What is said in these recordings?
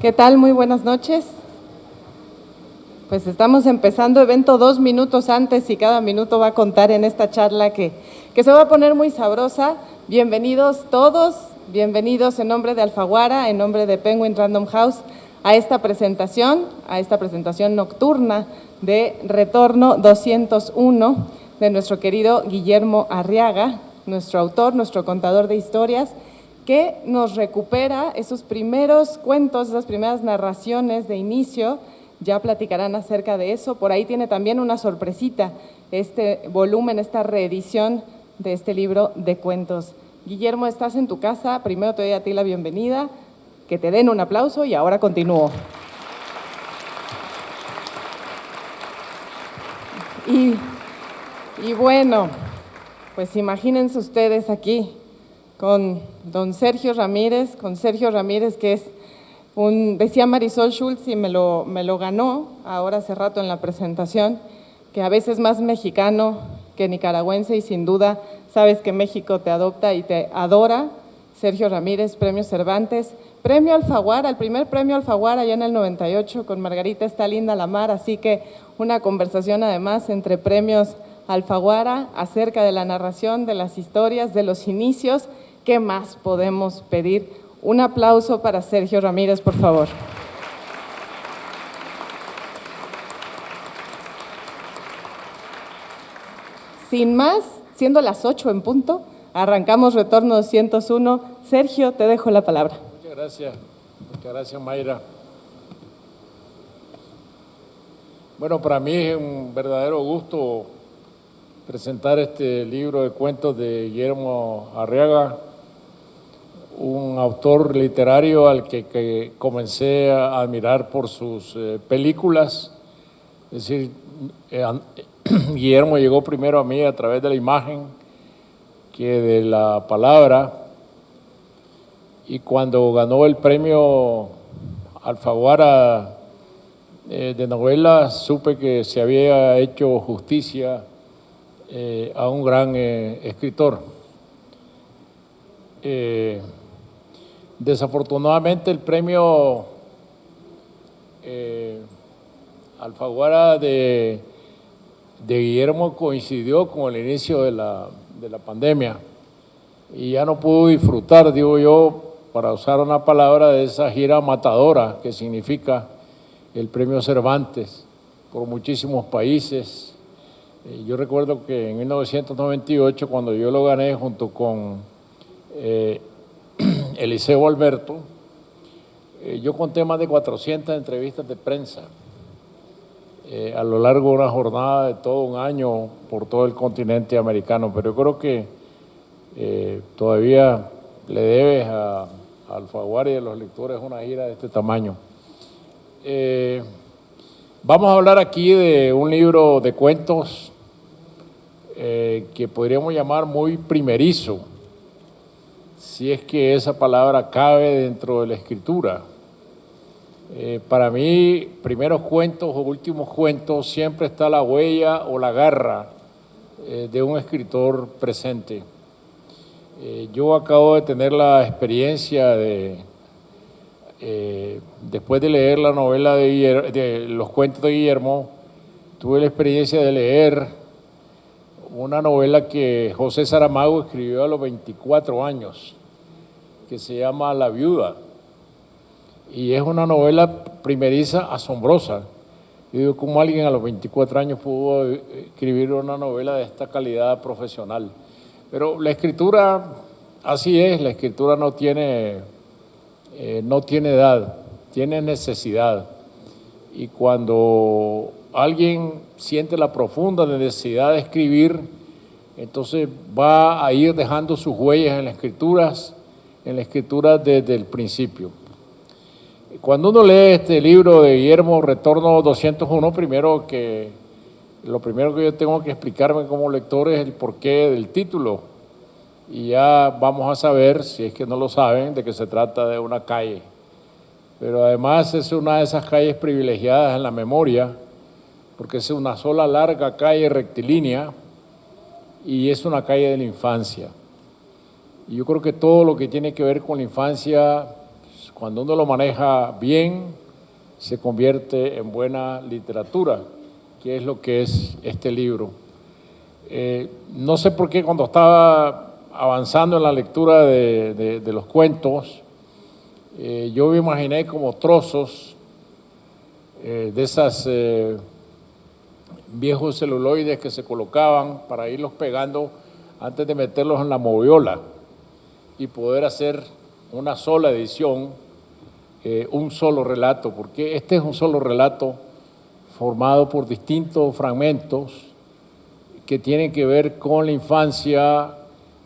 ¿Qué tal? Muy buenas noches. Pues estamos empezando evento 2 minutos antes y cada minuto va a contar en esta charla que se va a poner muy sabrosa. Bienvenidos todos, bienvenidos en nombre de Alfaguara, en nombre de Penguin Random House, a esta presentación nocturna de Retorno 201 de nuestro querido Guillermo Arriaga, nuestro autor, nuestro contador de historias, que nos recupera esos primeros cuentos, esas primeras narraciones de inicio. Ya platicarán acerca de eso. Por ahí tiene también una sorpresita, este volumen, esta reedición de este libro de cuentos. Guillermo, estás en tu casa. Primero te doy a ti la bienvenida, que te den un aplauso y ahora continúo. Y bueno, pues imagínense ustedes aquí con don Sergio Ramírez, que es decía Marisol Schultz y me lo ganó ahora hace rato en la presentación, que a veces más mexicano que nicaragüense y sin duda sabes que México te adopta y te adora. Sergio Ramírez, Premio Cervantes, Premio Alfaguara, el primer Premio Alfaguara allá en el 98 con Margarita Está Linda la Mar, así que una conversación además entre premios Alfaguara acerca de la narración, de las historias, de los inicios. ¿Qué más podemos pedir? Un aplauso para Sergio Ramírez, por favor. Sin más, siendo las 8 en punto, arrancamos Retorno 201. Sergio, te dejo la palabra. Muchas gracias Mayra. Bueno, para mí es un verdadero gusto presentar este libro de cuentos de Guillermo Arriaga, un autor literario al que comencé a admirar por sus películas. Es decir, Guillermo llegó primero a mí a través de la imagen que de la palabra, y cuando ganó el premio Alfaguara de novela, supe que se había hecho justicia a un gran escritor. Desafortunadamente el premio Alfaguara de Guillermo coincidió con el inicio de la pandemia y ya no pudo disfrutar, digo yo, para usar una palabra, de esa gira matadora que significa el premio Cervantes por muchísimos países. Yo recuerdo que en 1998, cuando yo lo gané junto con Eliseo Alberto, yo conté más de 400 entrevistas de prensa a lo largo de una jornada de todo un año por todo el continente americano, pero yo creo que todavía le debes a Alfaguara y a los lectores una gira de este tamaño. Vamos a hablar aquí de un libro de cuentos que podríamos llamar muy primerizo, si es que esa palabra cabe dentro de la escritura. Para mí, primeros cuentos o últimos cuentos, siempre está la huella o la garra de un escritor presente. Yo acabo de tener la experiencia después de leer la novela de los cuentos de Guillermo, tuve la experiencia de leer una novela que José Saramago escribió a los 24 años, que se llama La Viuda, y es una novela primeriza asombrosa. Yo digo, ¿cómo alguien a los 24 años pudo escribir una novela de esta calidad profesional? Pero la escritura, así es, la escritura no tiene edad, tiene necesidad. Y cuando alguien siente la profunda necesidad de escribir, entonces va a ir dejando sus huellas en la escritura desde el principio. Cuando uno lee este libro de Guillermo, Retorno 201, lo primero que yo tengo que explicarme como lector es el porqué del título. Y ya vamos a saber, si es que no lo saben, de que se trata de una calle. Pero además es una de esas calles privilegiadas en la memoria, porque es una sola larga calle rectilínea y es una calle de la infancia. Y yo creo que todo lo que tiene que ver con la infancia, cuando uno lo maneja bien, se convierte en buena literatura, que es lo que es este libro. No sé por qué cuando estaba avanzando en la lectura de los cuentos, yo me imaginé como trozos de esas viejos celuloides que se colocaban para irlos pegando antes de meterlos en la moviola y poder hacer una sola edición, un solo relato, porque este es un solo relato formado por distintos fragmentos que tienen que ver con la infancia,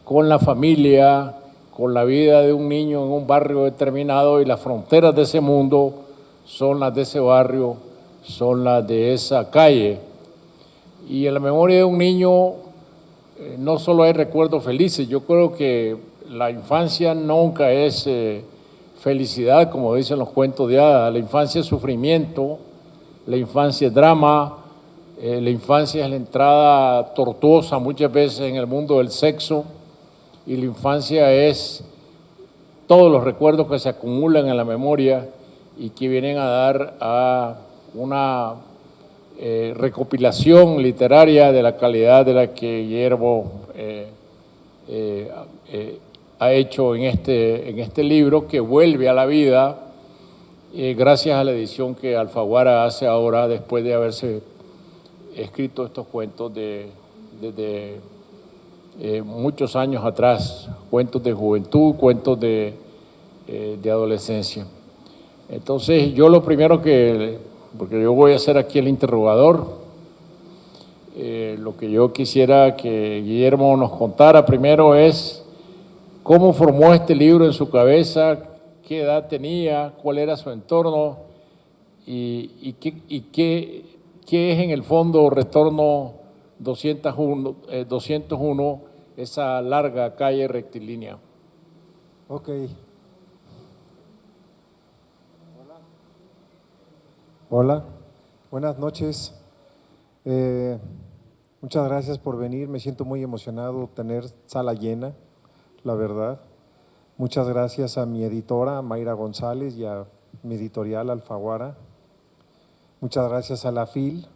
con la familia, con la vida de un niño en un barrio determinado, y las fronteras de ese mundo son las de ese barrio, son las de esa calle. Y en la memoria de un niño no solo hay recuerdos felices, yo creo que la infancia nunca es felicidad, como dicen los cuentos de hadas. La infancia es sufrimiento, la infancia es drama, la infancia es la entrada tortuosa muchas veces en el mundo del sexo, y la infancia es todos los recuerdos que se acumulan en la memoria y que vienen a dar a una recopilación literaria de la calidad de la que Guillermo ha hecho en este libro, que vuelve a la vida gracias a la edición que Alfaguara hace ahora, después de haberse escrito estos cuentos desde muchos años atrás, cuentos de juventud, cuentos de adolescencia. Entonces, yo lo primero porque yo voy a hacer aquí el interrogador, lo que yo quisiera que Guillermo nos contara primero es cómo formó este libro en su cabeza, qué edad tenía, cuál era su entorno y qué es en el fondo Retorno 201, esa larga calle rectilínea. Ok. Hola, buenas noches. Muchas gracias por venir, me siento muy emocionado tener sala llena, la verdad. Muchas gracias a mi editora, Mayra González, y a mi editorial, Alfaguara. Muchas gracias a la FIL.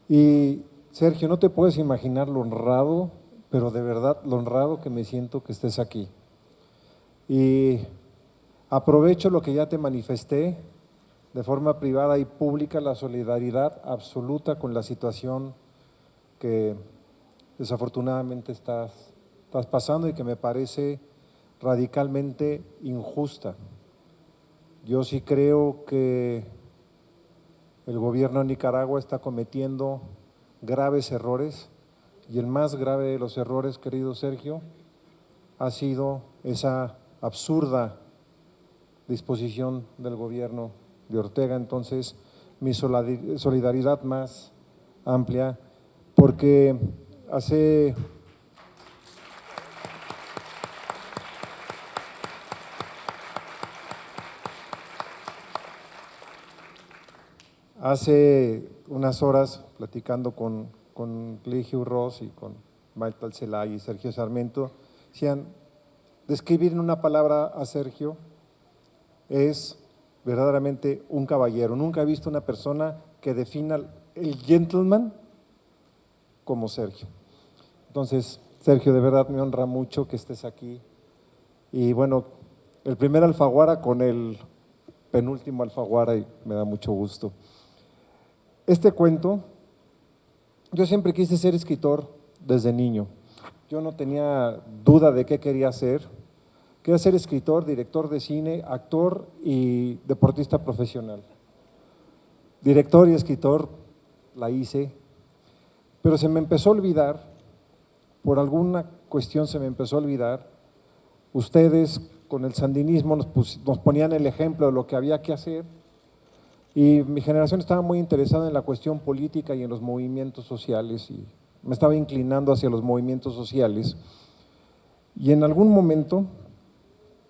Y Sergio, no te puedes imaginar lo honrado, pero de verdad lo honrado que me siento que estés aquí. Y aprovecho lo que ya te manifesté de forma privada y pública, la solidaridad absoluta con la situación que desafortunadamente estás pasando y que me parece radicalmente injusta. Yo sí creo que el gobierno de Nicaragua está cometiendo graves errores, y el más grave de los errores, querido Sergio, ha sido esa absurda disposición del gobierno de Ortega. Entonces, mi solidaridad más amplia, porque hace unas horas, platicando con Ligio Ross y con Maite Celay y Sergio Sarmiento, decían, describir en una palabra a Sergio es verdaderamente un caballero. Nunca he visto una persona que defina el gentleman como Sergio. Entonces, Sergio, de verdad me honra mucho que estés aquí. Y bueno, el primer Alfaguara con el penúltimo Alfaguara, y me da mucho gusto. Este cuento, yo siempre quise ser escritor desde niño. Yo no tenía duda de qué quería hacer. Quería ser escritor, director de cine, actor y deportista profesional. Director y escritor la hice, pero se me empezó a olvidar, por alguna cuestión se me empezó a olvidar. Ustedes con el sandinismo nos ponían el ejemplo de lo que había que hacer, y mi generación estaba muy interesada en la cuestión política y en los movimientos sociales, y me estaba inclinando hacia los movimientos sociales. Y en algún momento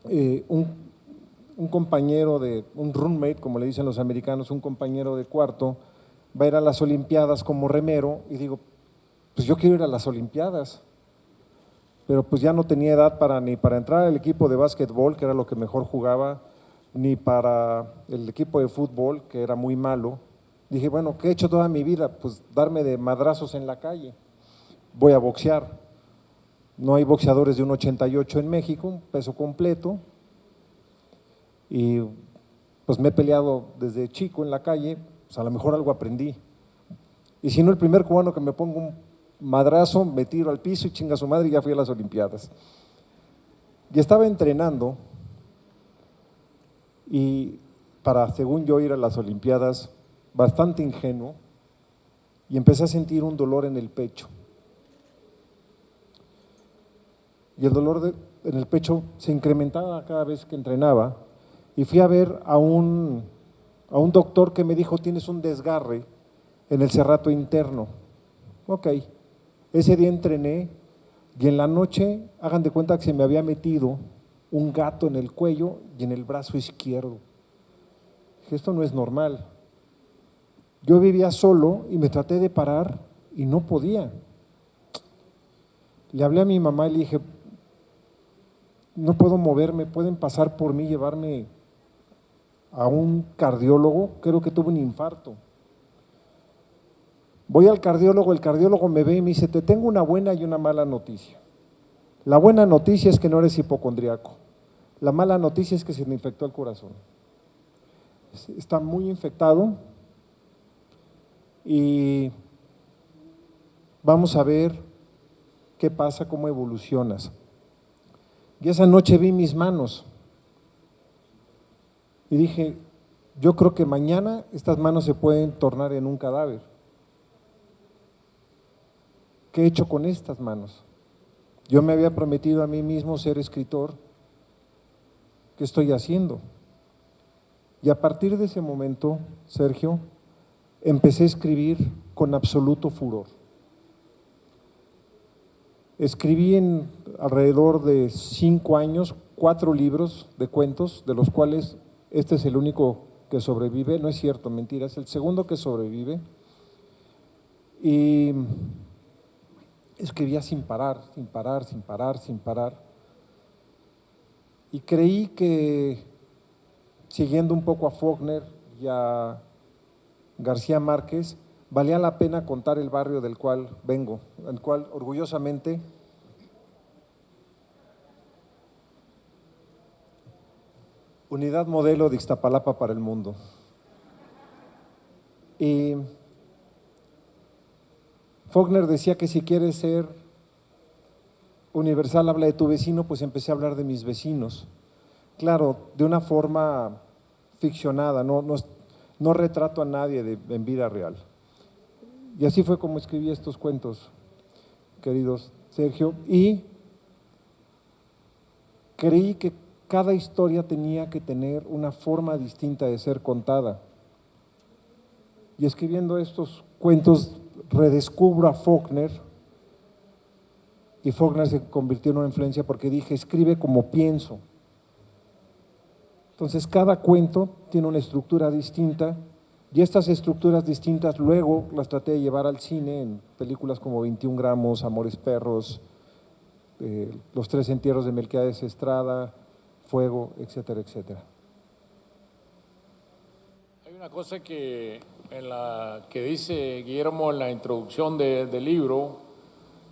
un compañero un roommate, como le dicen los americanos, un compañero de cuarto, va a ir a las Olimpiadas como remero, y digo, pues yo quiero ir a las Olimpiadas, pero pues ya no tenía edad ni para entrar al equipo de básquetbol, que era lo que mejor jugaba, ni para el equipo de fútbol, que era muy malo. Dije, bueno, ¿qué he hecho toda mi vida? Pues darme de madrazos en la calle. Voy a boxear. No hay boxeadores de 1,88 en México, un peso completo. Y pues me he peleado desde chico en la calle, pues a lo mejor algo aprendí. Y si no, el primer cubano que me ponga un madrazo, me tiro al piso y chinga su madre y ya fui a las Olimpiadas. Y estaba entrenando y para, según yo, ir a las Olimpiadas, bastante ingenuo, y empecé a sentir un dolor en el pecho. Y el dolor en el pecho se incrementaba cada vez que entrenaba, y fui a ver a un doctor que me dijo, tienes un desgarre en el serrato interno. Ok, ese día entrené y en la noche, hagan de cuenta que se me había metido un gato en el cuello y en el brazo izquierdo. Dije, esto no es normal. Yo vivía solo y me traté de parar y no podía. Le hablé a mi mamá y le dije, no puedo moverme, pueden pasar por mí, llevarme a un cardiólogo, creo que tuve un infarto. Voy al cardiólogo, el cardiólogo me ve y me dice, te tengo una buena y una mala noticia. La buena noticia es que no eres hipocondriaco. La mala noticia es que se me infectó el corazón. Está muy infectado y vamos a ver qué pasa, cómo evolucionas. Y esa noche vi mis manos y dije, yo creo que mañana estas manos se pueden tornar en un cadáver. ¿Qué he hecho con estas manos? Yo me había prometido a mí mismo ser escritor. ¿Qué estoy haciendo? Y a partir de ese momento, Sergio, empecé a escribir con absoluto furor. Escribí en alrededor de 5 años 4 libros de cuentos, de los cuales este es el único que sobrevive. No es cierto, mentira, es el segundo que sobrevive. Y escribía sin parar, sin parar, sin parar, sin parar. Y creí que, siguiendo un poco a Faulkner y a García Márquez, valía la pena contar el barrio del cual vengo, el cual orgullosamente Unidad Modelo de Ixtapalapa para el mundo. Y Faulkner decía que si quieres ser universal, habla de tu vecino, pues empecé a hablar de mis vecinos. Claro, de una forma ficcionada, no retrato a nadie en vida real. Y así fue como escribí estos cuentos, queridos Sergio, y creí que cada historia tenía que tener una forma distinta de ser contada. Y escribiendo estos cuentos redescubro a Faulkner, y Faulkner se convirtió en una influencia porque dije, escribe como pienso. Entonces cada cuento tiene una estructura distinta y estas estructuras distintas luego las traté de llevar al cine en películas como 21 gramos, Amores Perros, Los 3 entierros de Melquiades Estrada, Fuego, etcétera, etcétera. Hay una cosa que dice Guillermo en la introducción del libro,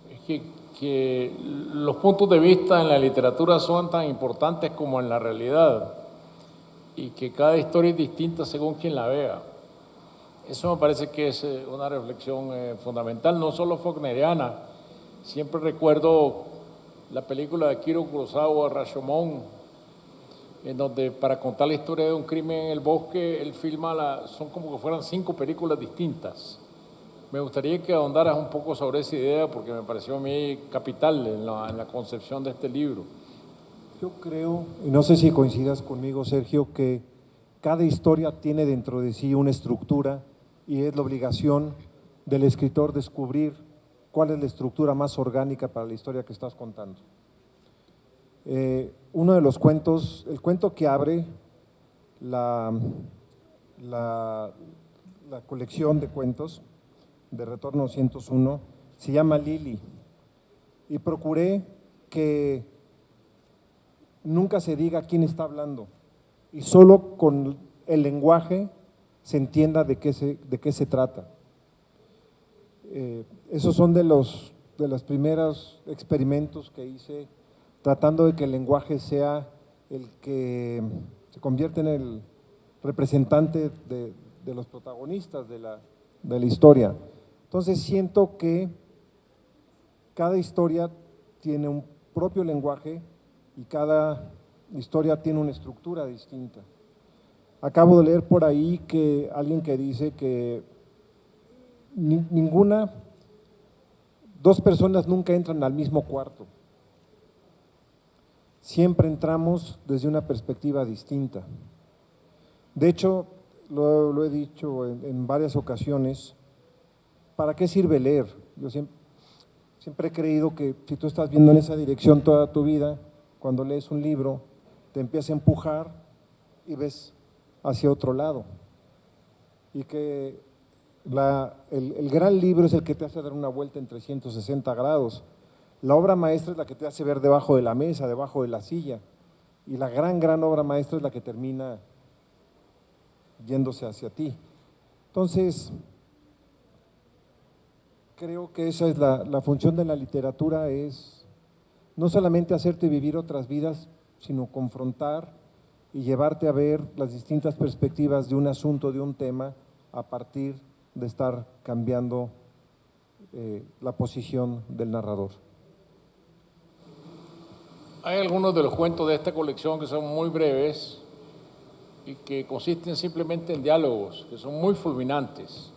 es que los puntos de vista en la literatura son tan importantes como en la realidad y que cada historia es distinta según quien la vea. Eso me parece que es una reflexión fundamental, no solo faulkneriana. Siempre recuerdo la película de Akira Kurosawa, Rashomon, en donde para contar la historia de un crimen en el bosque, él filma, son como que fueran 5 películas distintas. Me gustaría que ahondaras un poco sobre esa idea porque me pareció a mí capital en la concepción de este libro. Yo creo, y no sé si coincidas conmigo, Sergio, que cada historia tiene dentro de sí una estructura y es la obligación del escritor descubrir cuál es la estructura más orgánica para la historia que estás contando. Uno de los cuentos, el cuento que abre la colección de cuentos de Retorno 101, se llama Lili, y procuré que nunca se diga quién está hablando, y solo con el lenguaje se entienda de qué se trata. Esos son de los primeros experimentos que hice, tratando de que el lenguaje sea el que se convierte en el representante de los protagonistas de la historia. Entonces siento que cada historia tiene un propio lenguaje y cada historia tiene una estructura distinta. Acabo de leer por ahí que alguien que dice que dos personas nunca entran al mismo cuarto. Siempre entramos desde una perspectiva distinta. De hecho, lo he dicho en varias ocasiones, ¿para qué sirve leer? Yo siempre he creído que si tú estás viendo en esa dirección toda tu vida, cuando lees un libro, te empieza a empujar y ves hacia otro lado. Y que el gran libro es el que te hace dar una vuelta en 360 grados. La obra maestra es la que te hace ver debajo de la mesa, debajo de la silla. Y la gran obra maestra es la que termina yéndose hacia ti. Entonces, creo que esa es la función de la literatura, es no solamente hacerte vivir otras vidas, sino confrontar y llevarte a ver las distintas perspectivas de un asunto, de un tema, a partir de estar cambiando la posición del narrador. Hay algunos de los cuentos de esta colección que son muy breves y que consisten simplemente en diálogos, que son muy fulminantes.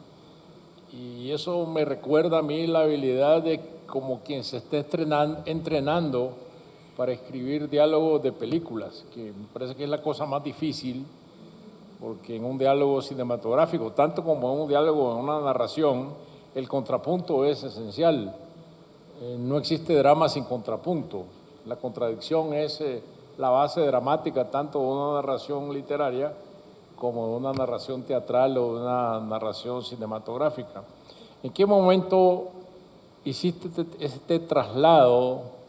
Y eso me recuerda a mí la habilidad de como quien se esté entrenando para escribir diálogos de películas, que me parece que es la cosa más difícil, porque en un diálogo cinematográfico, tanto como en un diálogo, en una narración, el contrapunto es esencial. No existe drama sin contrapunto. La contradicción es la base dramática tanto de una narración literaria como de una narración teatral o de una narración cinematográfica. ¿En qué momento hiciste este traslado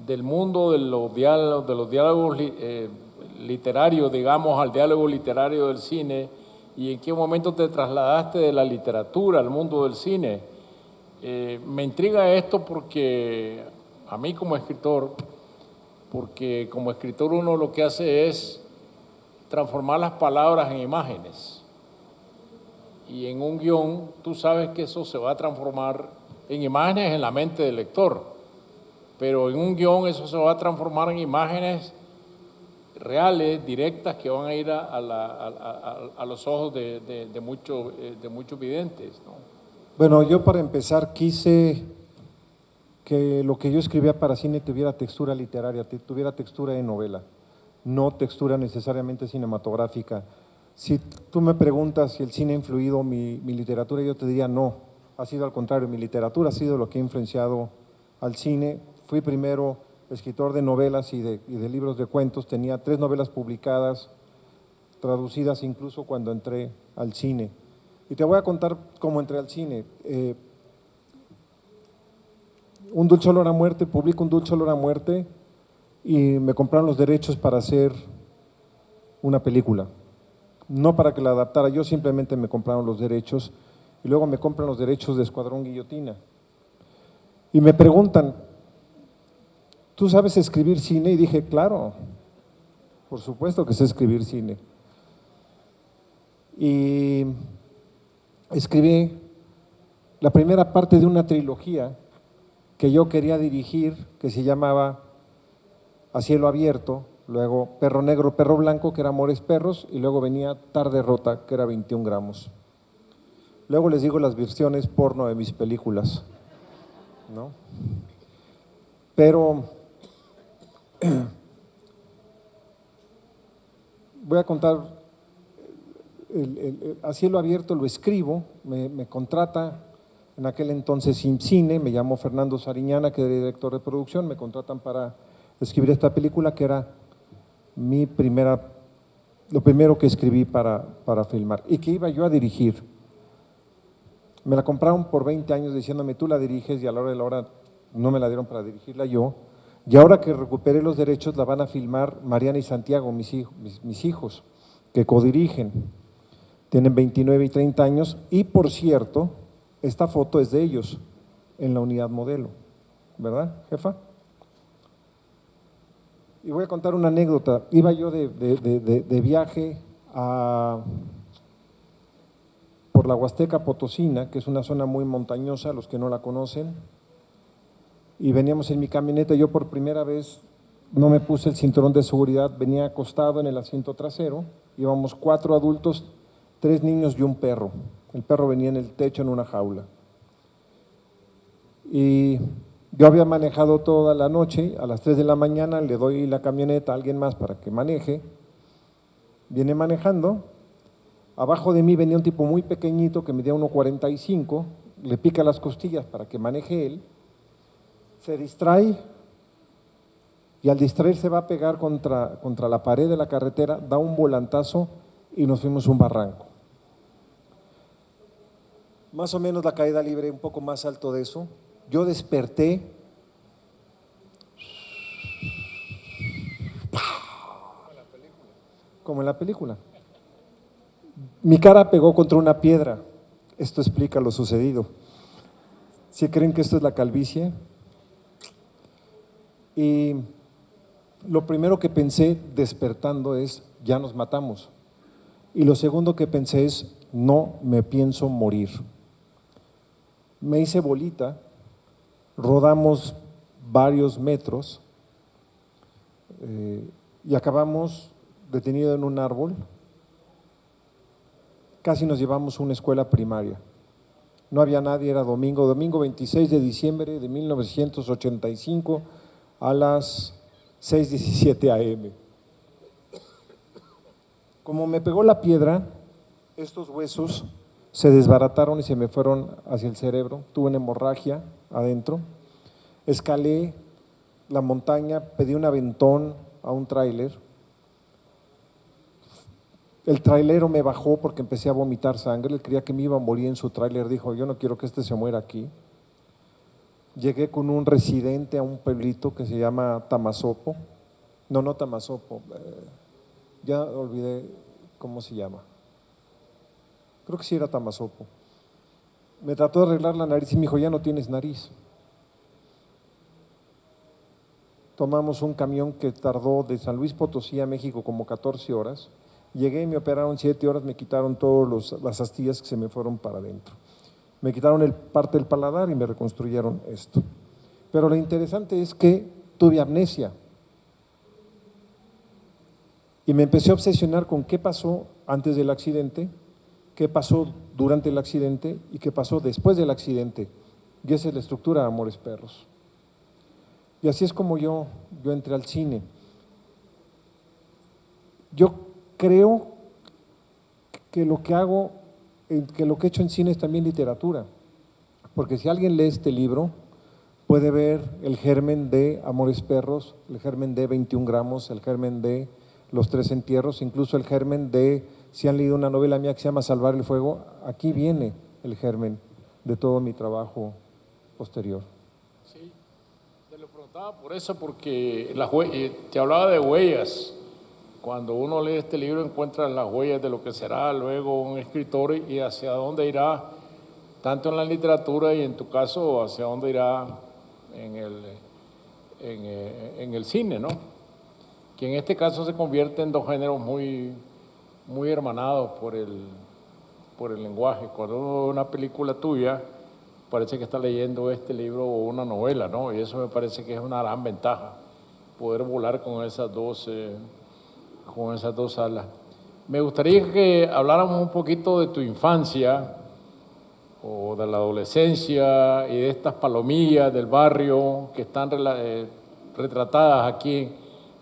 del mundo de los diálogos literarios, digamos, al diálogo literario del cine? ¿Y en qué momento te trasladaste de la literatura al mundo del cine? Me intriga esto porque a mí como escritor, porque como escritor uno lo que hace es transformar las palabras en imágenes. Y en un guión tú sabes que eso se va a transformar en imágenes en la mente del lector, pero en un guión eso se va a transformar en imágenes reales, directas, que van a ir a los ojos de muchos videntes, ¿no? Bueno, yo para empezar quise que lo que yo escribía para cine tuviera textura literaria, tuviera textura de novela, no textura necesariamente cinematográfica. Si tú me preguntas si el cine ha influido mi literatura, yo te diría no, ha sido al contrario, mi literatura ha sido lo que ha influenciado al cine. Fui primero escritor de novelas y de libros de cuentos, tenía 3 novelas publicadas, traducidas incluso cuando entré al cine. Y te voy a contar cómo entré al cine. Un dulce olor a muerte, publico Un dulce olor a muerte y me compraron los derechos para hacer una película. No para que la adaptara yo, simplemente me compraron los derechos y luego me compran los derechos de Escuadrón Guillotina. Y me preguntan, ¿tú sabes escribir cine? Y dije, claro, por supuesto que sé escribir cine. Y escribí la primera parte de una trilogía que yo quería dirigir, que se llamaba A cielo abierto, luego Perro negro, perro blanco, que era Amores perros, y luego venía Tarde rota, que era 21 gramos. Luego les digo las versiones porno de mis películas, ¿no? Pero voy a contar, A cielo abierto lo escribo, me contrata en aquel entonces Cine, me llamó Fernando Sariñana, que era director de producción, me contratan para escribir esta película que era lo primero que escribí para filmar y que iba yo a dirigir. Me la compraron por 20 años diciéndome tú la diriges y a la hora de la hora no me la dieron para dirigirla yo. Y ahora que recuperé los derechos, la van a filmar Mariana y Santiago, mis hijos, que codirigen. Tienen 29 y 30 años y, por cierto, esta foto es de ellos en la unidad modelo, ¿verdad, jefa? Y voy a contar una anécdota. Iba yo de viaje por la Huasteca Potosina, que es una zona muy montañosa, los que no la conocen, y veníamos en mi camioneta. Yo por primera vez no me puse el cinturón de seguridad, venía acostado en el asiento trasero, íbamos 4 adultos, 3 niños y un perro. El perro venía en el techo en una jaula. Y yo había manejado toda la noche, a las 3 de la mañana le doy la camioneta a alguien más para que maneje, viene manejando, abajo de mí venía un tipo muy pequeñito que medía 1,45, le pica las costillas para que maneje él, se distrae y al distraerse va a pegar contra la pared de la carretera, da un volantazo y nos fuimos a un barranco. Más o menos la caída libre, un poco más alto de eso. Yo desperté, como en la película. Mi cara pegó contra una piedra. Esto explica lo sucedido. ¿Sí creen que esto es la calvicie? Y lo primero que pensé despertando es, ya nos matamos. Y lo segundo que pensé es, no me pienso morir. Me hice bolita, rodamos varios metros y acabamos detenido en un árbol. Casi nos llevamos a una escuela primaria. No había nadie, era domingo 26 de diciembre de 1985 a las 6:17 AM. Como me pegó la piedra, estos huesos se desbarataron y se me fueron hacia el cerebro, tuve una hemorragia adentro, escalé la montaña, pedí un aventón a un tráiler, el trailero me bajó porque empecé a vomitar sangre, él creía que me iba a morir en su tráiler, dijo, yo no quiero que este se muera aquí. Llegué con un residente a un pueblito que se llama Tamazopo, no Tamazopo, ya olvidé cómo se llama. Creo que sí era Tamazopo. Me trató de arreglar la nariz y me dijo, ya no tienes nariz. Tomamos un camión que tardó de San Luis Potosí a México como 14 horas. Llegué y me operaron 7 horas, me quitaron todas las astillas que se me fueron para adentro. Me quitaron parte del paladar y me reconstruyeron esto. Pero lo interesante es que tuve amnesia. Y me empecé a obsesionar con qué pasó antes del accidente, qué pasó durante el accidente y qué pasó después del accidente. Y esa es la estructura de Amores Perros. Y así es como yo entré al cine. Yo creo que lo que hago, que lo que he hecho en cine es también literatura, porque si alguien lee este libro, puede ver el germen de Amores Perros, el germen de 21 gramos, el germen de Los 3 entierros, incluso el germen de, si han leído una novela mía que se llama Salvar el fuego, aquí viene el germen de todo mi trabajo posterior. Sí, te lo preguntaba por eso, porque te hablaba de huellas. Cuando uno lee este libro encuentra las huellas de lo que será luego un escritor y hacia dónde irá, tanto en la literatura y en tu caso hacia dónde irá en el cine, ¿no? Que en este caso se convierte en dos géneros muy, muy hermanados por el lenguaje. Cuando uno ve una película tuya, parece que está leyendo este libro o una novela, ¿no? Y eso me parece que es una gran ventaja, poder volar con esas dos alas. Me gustaría que habláramos un poquito de tu infancia o de la adolescencia y de estas palomillas del barrio que están retratadas aquí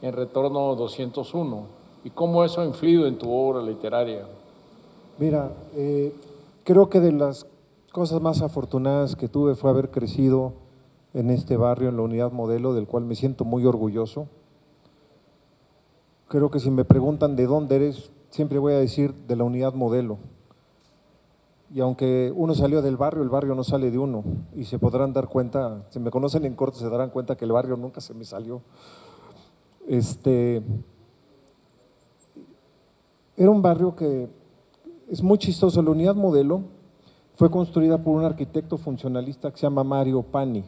en Retorno 201 y cómo eso ha influido en tu obra literaria. Mira, creo que de las cosas más afortunadas que tuve fue haber crecido en este barrio, en la unidad modelo, del cual me siento muy orgulloso. Creo que si me preguntan de dónde eres, siempre voy a decir de la unidad modelo. y aunque uno salió del barrio, el barrio no sale de uno, y se podrán dar cuenta, si me conocen en corto se darán cuenta que el barrio nunca se me salió. Era un barrio que es muy chistoso. La unidad modelo fue construida por un arquitecto funcionalista que se llama Mario Pani.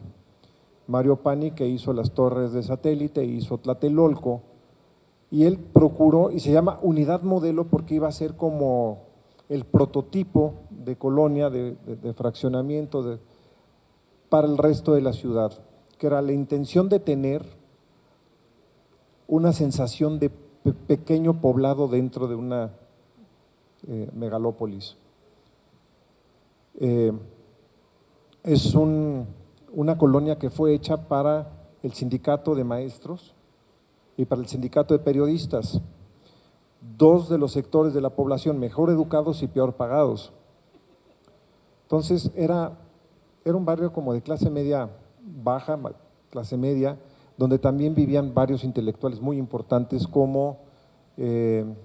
Mario Pani, que hizo las torres de satélite, hizo Tlatelolco, y él procuró, y se llama unidad modelo porque iba a ser como el prototipo de colonia, de fraccionamiento para el resto de la ciudad, que era la intención de tener una sensación de pequeño poblado dentro de una megalópolis. Es una colonia que fue hecha para el sindicato de maestros y para el sindicato de periodistas, dos de los sectores de la población mejor educados y peor pagados. Entonces era un barrio como de clase media baja, clase media, donde también vivían varios intelectuales muy importantes como el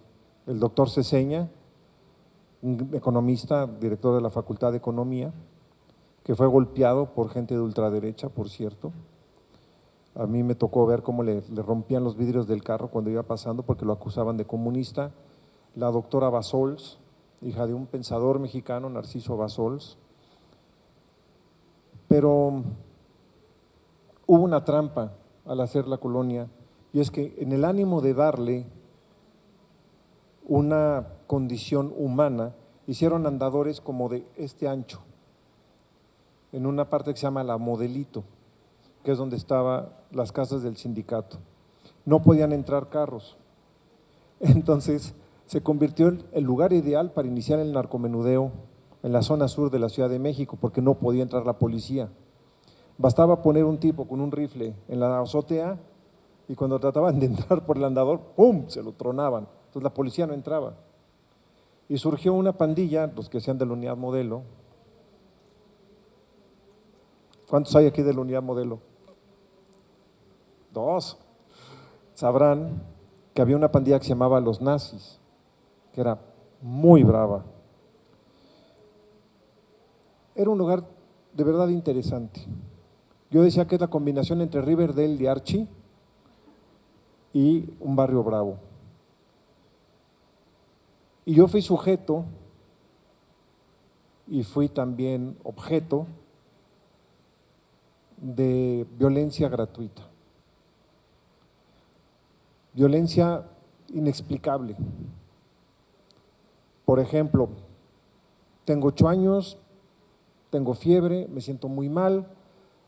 doctor Ceseña, un economista, director de la Facultad de Economía, que fue golpeado por gente de ultraderecha, por cierto. A mí me tocó ver cómo le rompían los vidrios del carro cuando iba pasando porque lo acusaban de comunista. La doctora Basols, hija de un pensador mexicano, Narciso Basols. Pero hubo una trampa al hacer la colonia, y es que en el ánimo de darle una condición humana, hicieron andadores como de este ancho, en una parte que se llama La Modelito, que es donde estaban las casas del sindicato. No podían entrar carros. Entonces se convirtió en el lugar ideal para iniciar el narcomenudeo en la zona sur de la Ciudad de México, porque no podía entrar la policía. Bastaba poner un tipo con un rifle en la azotea y cuando trataban de entrar por el andador, ¡pum!, se lo tronaban. Entonces la policía no entraba. Y surgió una pandilla, los que sean de la unidad modelo. ¿Cuántos hay aquí de la unidad modelo? 2. Sabrán que había una pandilla que se llamaba Los Nazis, que era muy brava. Era un lugar de verdad interesante. Yo decía que es la combinación entre Riverdale de Archie y un barrio bravo. Y yo fui sujeto y fui también objeto de violencia gratuita. Violencia inexplicable. Por ejemplo, tengo 8 años, tengo fiebre, me siento muy mal,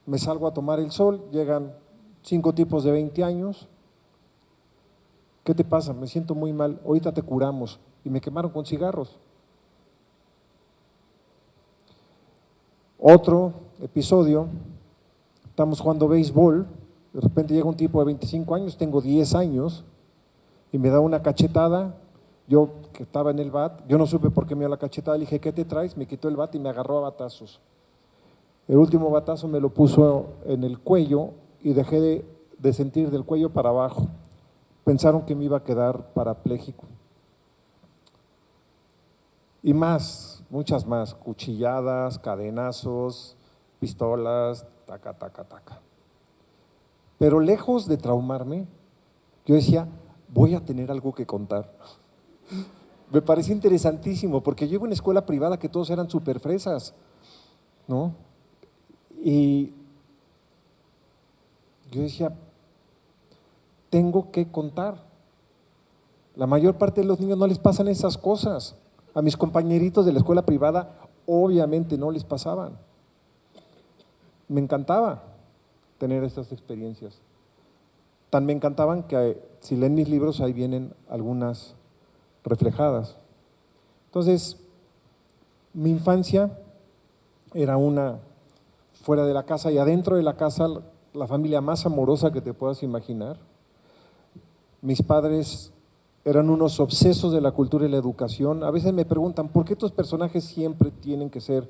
me salgo a tomar el sol, llegan 5 tipos de 20 años. ¿Qué te pasa? Me siento muy mal, ahorita te curamos. Y me quemaron con cigarros. Otro episodio, estamos jugando béisbol, de repente llega un tipo de 25 años, tengo 10 años, y me da una cachetada. Yo que estaba en el bat, yo no supe por qué me dio la cachetada, le dije, ¿qué te traes? Me quitó el bat y me agarró a batazos. El último batazo me lo puso en el cuello y dejé de sentir del cuello para abajo. Pensaron que me iba a quedar parapléjico. Y más, muchas más, cuchilladas, cadenazos, pistolas, taca, taca, taca. Pero lejos de traumarme, yo decía, voy a tener algo que contar. Me parece interesantísimo, porque yo iba a una escuela privada que todos eran súper fresas, ¿no? Y yo decía, tengo que contar. La mayor parte de los niños no les pasan esas cosas. A mis compañeritos de la escuela privada obviamente no les pasaban. Me encantaba tener estas experiencias. Tan me encantaban que si leen mis libros ahí vienen algunas reflejadas. Entonces, mi infancia era una fuera de la casa y adentro de la casa la familia más amorosa que te puedas imaginar. Mis padres eran unos obsesos de la cultura y la educación. A veces me preguntan, ¿por qué estos personajes siempre tienen que ser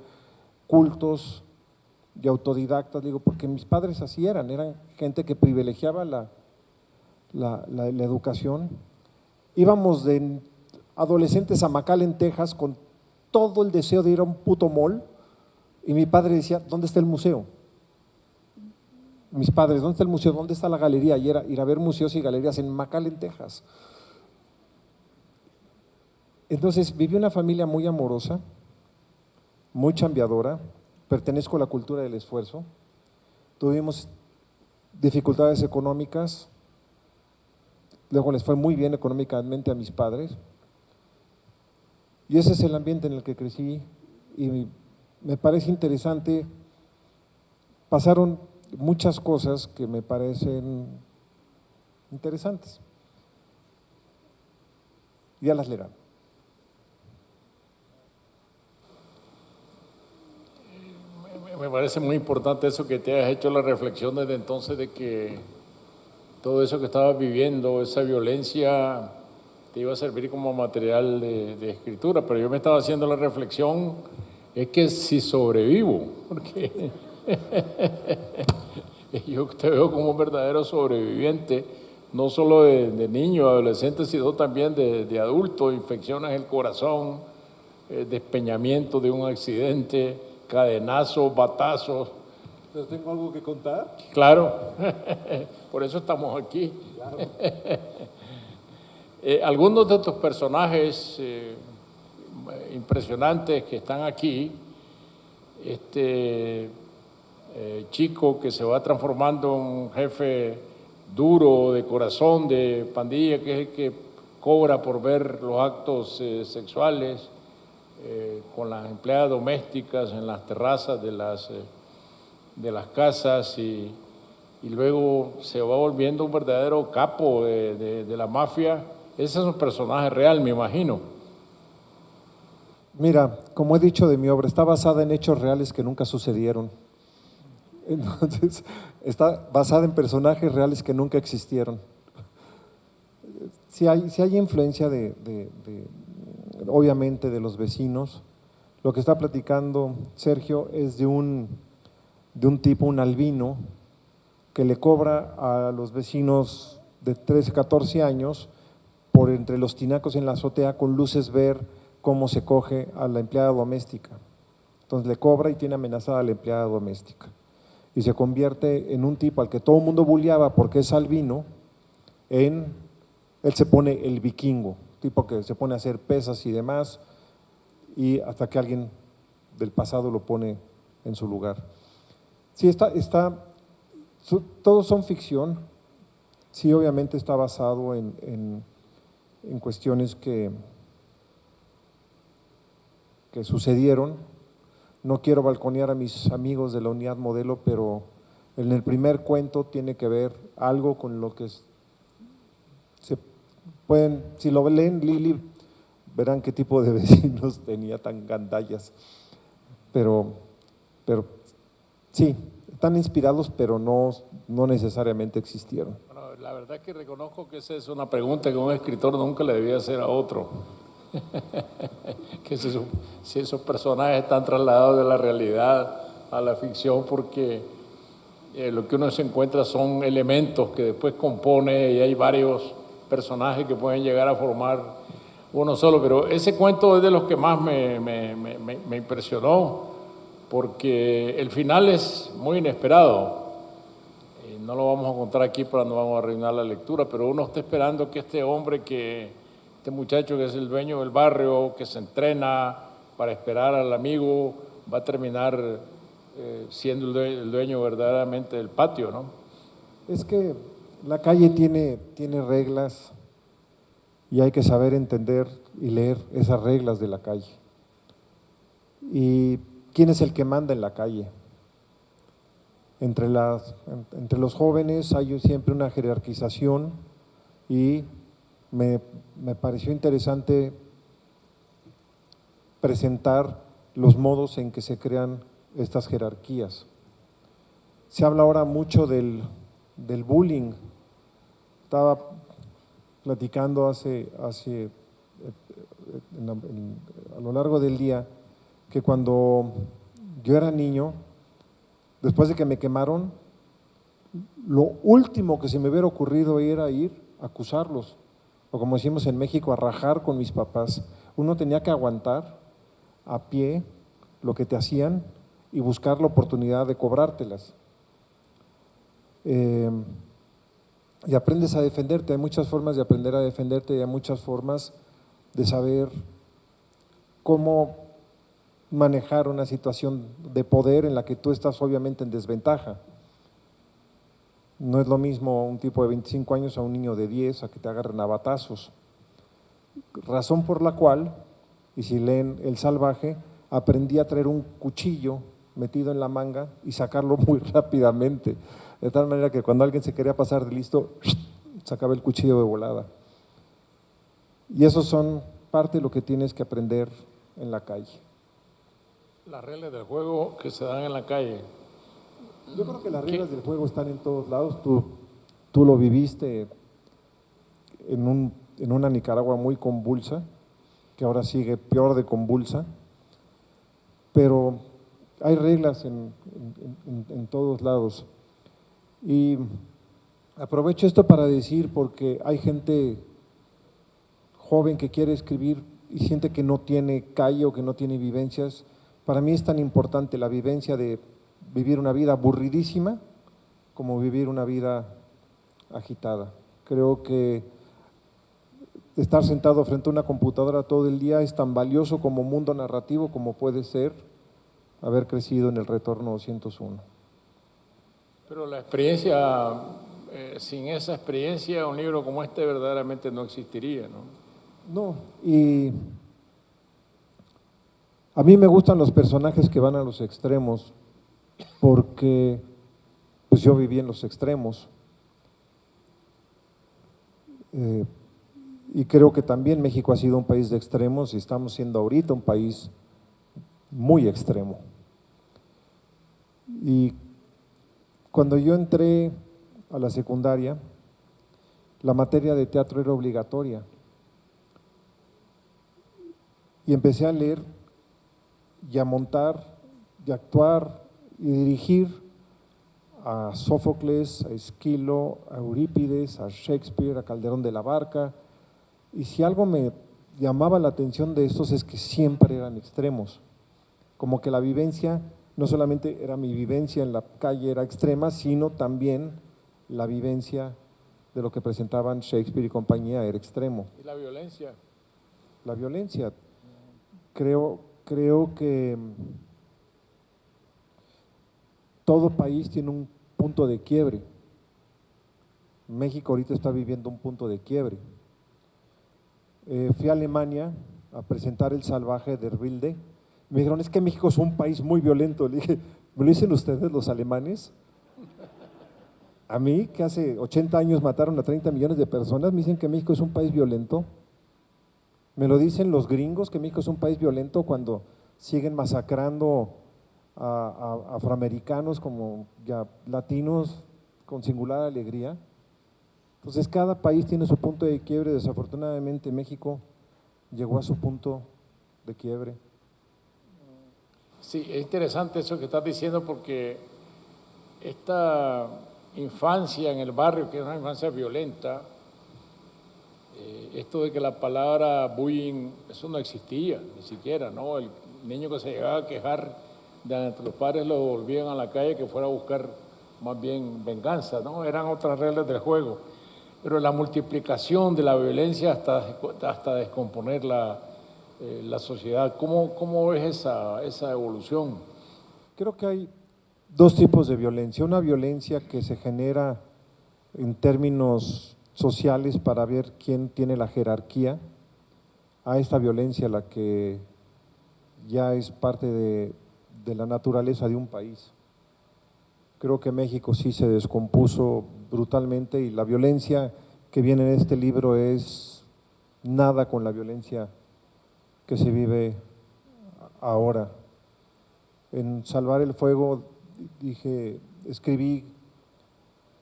cultos y autodidactas? Digo, porque mis padres así eran gente que privilegiaba la educación. Íbamos de adolescentes a McAllen, Texas, con todo el deseo de ir a un puto mall, y mi padre decía, ¿dónde está el museo? Mis padres, ¿dónde está el museo? ¿Dónde está la galería? Y era ir a ver museos y galerías en McAllen, Texas. Entonces viví una familia muy amorosa, muy chambeadora, pertenezco a la cultura del esfuerzo, tuvimos dificultades económicas, luego les fue muy bien económicamente a mis padres, y ese es el ambiente en el que crecí, y me parece interesante. Pasaron muchas cosas que me parecen interesantes. Ya las leerán. Me parece muy importante eso que te has hecho la reflexión desde entonces de que todo eso que estabas viviendo, esa violencia, te iba a servir como material de escritura, pero yo me estaba haciendo la reflexión, es que si sobrevivo, porque yo te veo como un verdadero sobreviviente, no solo de niño, adolescente, sino también de adulto, infecciones del corazón, despeñamiento de un accidente, cadenazos, batazos. ¿Pero tengo algo que contar? Claro, por eso estamos aquí. Claro. Algunos de estos personajes impresionantes que están aquí, chico que se va transformando en un jefe duro, de corazón, de pandilla, que es el que cobra por ver los actos sexuales con las empleadas domésticas en las terrazas de las casas y luego se va volviendo un verdadero capo de la mafia. Ese es un personaje real, me imagino. Mira, como he dicho de mi obra, está basada en hechos reales que nunca sucedieron. Entonces, está basada en personajes reales que nunca existieron. Si hay influencia obviamente de los vecinos. Lo que está platicando Sergio es de un tipo, un albino, que le cobra a los vecinos de 13, 14 años por entre los tinacos en la azotea con luces ver cómo se coge a la empleada doméstica. Entonces le cobra y tiene amenazada a la empleada doméstica. Y se convierte en un tipo al que todo el mundo bulleaba porque es albino, él se pone el vikingo, tipo que se pone a hacer pesas y demás, y hasta que alguien del pasado lo pone en su lugar. Sí, todos son ficción, sí, obviamente está basado en cuestiones que sucedieron. No quiero balconear a mis amigos de la Unidad Modelo, pero en el primer cuento tiene que ver algo con lo que se pueden, si lo leen, Lili, verán qué tipo de vecinos tenía tan gandallas. Pero sí, están inspirados, pero no necesariamente existieron. Bueno, la verdad es que reconozco que esa es una pregunta que un escritor nunca le debía hacer a otro. Que si esos personajes están trasladados de la realidad a la ficción, porque lo que uno se encuentra son elementos que después compone y hay varios personajes que pueden llegar a formar uno solo, pero ese cuento es de los que más me impresionó, porque el final es muy inesperado. No lo vamos a contar aquí para no vamos a arruinar la lectura, pero uno está esperando que este muchacho que es el dueño del barrio, que se entrena para esperar al amigo, va a terminar siendo el dueño verdaderamente del patio, ¿no? Es que la calle tiene reglas y hay que saber entender y leer esas reglas de la calle. ¿Y quién es el que manda en la calle? Entre los jóvenes hay siempre una jerarquización y me pareció interesante presentar los modos en que se crean estas jerarquías. Se habla ahora mucho del bullying. Estaba platicando a lo largo del día que cuando yo era niño, después de que me quemaron, lo último que se me hubiera ocurrido era ir a acusarlos, o como decimos en México, a rajar con mis papás. Uno tenía que aguantar a pie lo que te hacían y buscar la oportunidad de cobrártelas. Y aprendes a defenderte. Hay muchas formas de aprender a defenderte y hay muchas formas de saber cómo manejar una situación de poder en la que tú estás obviamente en desventaja. No es lo mismo un tipo de 25 años a un niño de 10 a que te agarren a batazos. Razón por la cual, y si leen El Salvaje, aprendí a traer un cuchillo metido en la manga y sacarlo muy rápidamente, de tal manera que cuando alguien se quería pasar de listo, sacaba el cuchillo de volada. Y esos son parte de lo que tienes que aprender en la calle. Las reglas del juego que se dan en la calle. Yo creo que las reglas del juego están en todos lados. Tú lo viviste en una Nicaragua muy convulsa, que ahora sigue peor de convulsa, pero hay reglas en todos lados. Y aprovecho esto para decir, porque hay gente joven que quiere escribir y siente que no tiene calle o que no tiene vivencias. Para mí es tan importante la vivencia de vivir una vida aburridísima como vivir una vida agitada. Creo que estar sentado frente a una computadora todo el día es tan valioso como mundo narrativo como puede ser haber crecido en el Retorno 201. Pero la experiencia, sin esa experiencia, un libro como este verdaderamente no existiría, ¿no? No, y a mí me gustan los personajes que van a los extremos, porque pues yo viví en los extremos. Y creo que también México ha sido un país de extremos y estamos siendo ahorita un país muy extremo. Y cuando yo entré a la secundaria, la materia de teatro era obligatoria. Y empecé a leer y a montar y a actuar y dirigir a Sófocles, a Esquilo, a Eurípides, a Shakespeare, a Calderón de la Barca. Y si algo me llamaba la atención de estos es que siempre eran extremos, como que la vivencia, no solamente era mi vivencia en la calle era extrema, sino también la vivencia de lo que presentaban Shakespeare y compañía era extremo. ¿Y la violencia? La violencia, creo que todo país tiene un punto de quiebre. México ahorita está viviendo un punto de quiebre. Fui a Alemania a presentar El Salvaje de Rilde. Me dijeron, es que México es un país muy violento. Le dije, ¿me lo dicen ustedes los alemanes? A mí, que hace 80 años mataron a 30 millones de personas, me dicen que México es un país violento. Me lo dicen los gringos, que México es un país violento cuando siguen masacrando a afroamericanos como ya latinos con singular alegría. Entonces cada país tiene su punto de quiebre. Desafortunadamente México llegó a su punto de quiebre. Sí, es interesante eso que estás diciendo porque esta infancia en el barrio, que es una infancia violenta, esto de que la palabra bullying, eso no existía, ni siquiera, ¿no? El niño que se llegaba a quejar de entre los padres lo volvían a la calle que fuera a buscar más bien venganza, ¿no? Eran otras reglas del juego. Pero la multiplicación de la violencia hasta descomponer la sociedad, ¿cómo ves esa evolución? Creo que hay dos tipos de violencia. Una violencia que se genera en términos sociales para ver quién tiene la jerarquía, a esta violencia la que ya es parte de la naturaleza de un país. Creo que México sí se descompuso brutalmente y la violencia que viene en este libro es nada con la violencia que se vive ahora. En Salvar el Fuego escribí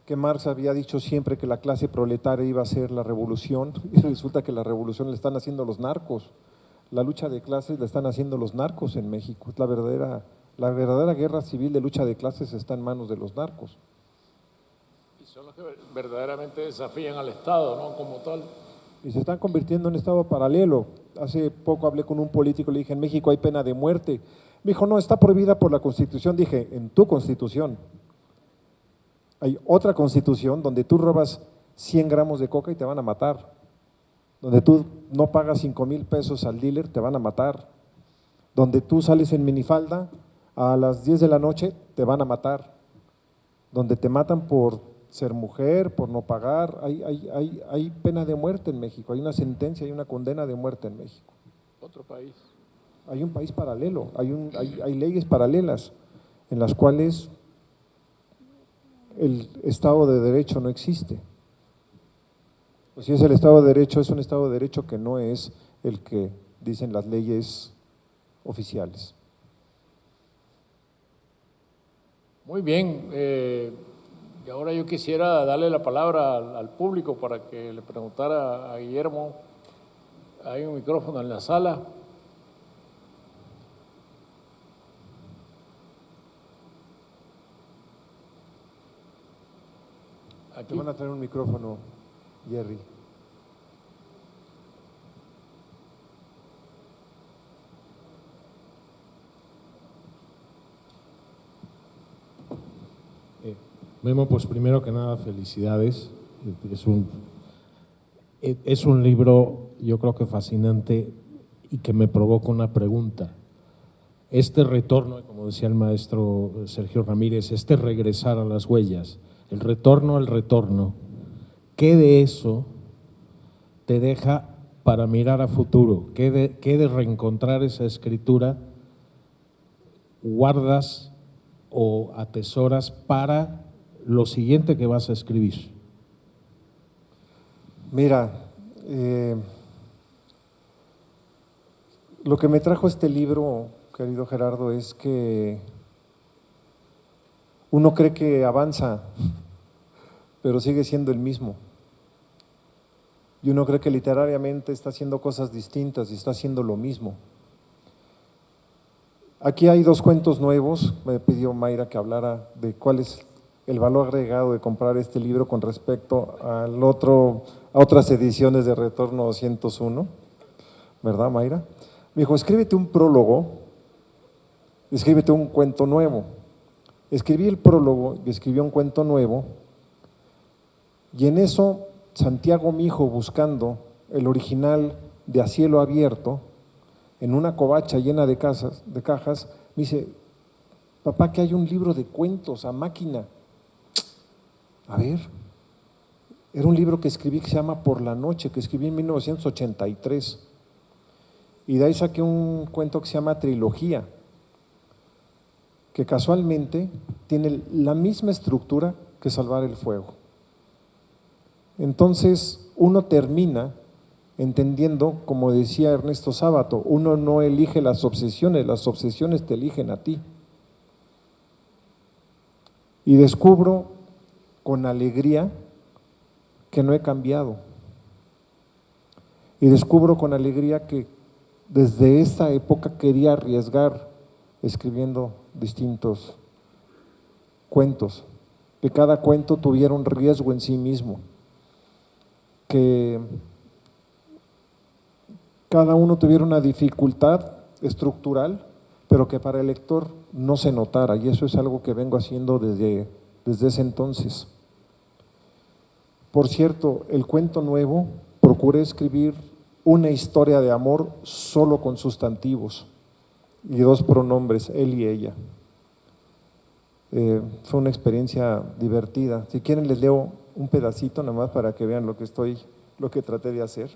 que Marx había dicho siempre que la clase proletaria iba a ser la revolución y resulta que la revolución la están haciendo los narcos. La lucha de clases la están haciendo los narcos en México. La verdadera guerra civil de lucha de clases está en manos de los narcos. Y son los que verdaderamente desafían al Estado, ¿no? Como tal. y se están convirtiendo en estado paralelo. Hace poco hablé con un político, le dije, en México hay pena de muerte. Me dijo, no, está prohibida por la Constitución. Dije, en tu Constitución. Hay otra Constitución donde tú robas 100 gramos de coca y te van a matar. Donde tú no pagas 5,000 pesos al dealer, te van a matar. Donde tú sales en minifalda a las 10 de la noche, te van a matar. Donde te matan por ser mujer, por no pagar, hay pena de muerte en México, hay una sentencia, hay una condena de muerte en México. Otro país. Hay un país paralelo, hay leyes paralelas en las cuales el Estado de Derecho no existe. Pues si es el Estado de Derecho, es un Estado de Derecho que no es el que dicen las leyes oficiales. Muy bien, y ahora yo quisiera darle la palabra al público para que le preguntara a Guillermo. Hay un micrófono en la sala. Te Aquí. van a traer un micrófono, Jerry. Memo, pues primero que nada, felicidades. Es un libro, yo creo que fascinante y que me provoca una pregunta. Este retorno, como decía el maestro Sergio Ramírez, este regresar a las huellas, el retorno al retorno, ¿qué de eso te deja para mirar a futuro? ¿Qué de reencontrar esa escritura guardas o atesoras para lo siguiente que vas a escribir? Mira, lo que me trajo este libro, querido Gerardo, es que uno cree que avanza, pero sigue siendo el mismo. Y uno cree que literariamente está haciendo cosas distintas y está haciendo lo mismo. Aquí hay 2 cuentos nuevos, me pidió Mayra que hablara de cuál es el valor agregado de comprar este libro con respecto a otras ediciones de Retorno 201, ¿verdad, Mayra? Me dijo, escríbete un prólogo, escríbete un cuento nuevo. Escribí el prólogo y escribí un cuento nuevo, y en eso Santiago, mi hijo, buscando el original de A Cielo Abierto, en una covacha llena de cajas, me dice, papá, que hay un libro de cuentos a máquina. A ver, era un libro que escribí que se llama Por la Noche, que escribí en 1983. Y de ahí saqué un cuento que se llama Trilogía, que casualmente tiene la misma estructura que Salvar el Fuego. Entonces, uno termina entendiendo, como decía Ernesto Sábato, uno no elige las obsesiones te eligen a ti. Y descubro con alegría que no he cambiado. Y descubro con alegría que desde esa época quería arriesgar escribiendo distintos cuentos, que cada cuento tuviera un riesgo en sí mismo, que cada uno tuviera una dificultad estructural, pero que para el lector no se notara, y eso es algo que vengo haciendo desde ese entonces. Por cierto, el cuento nuevo, procuré escribir una historia de amor solo con sustantivos y 2 pronombres, él y ella. Fue una experiencia divertida. Si quieren les leo un pedacito nada más para que vean lo que traté de hacer.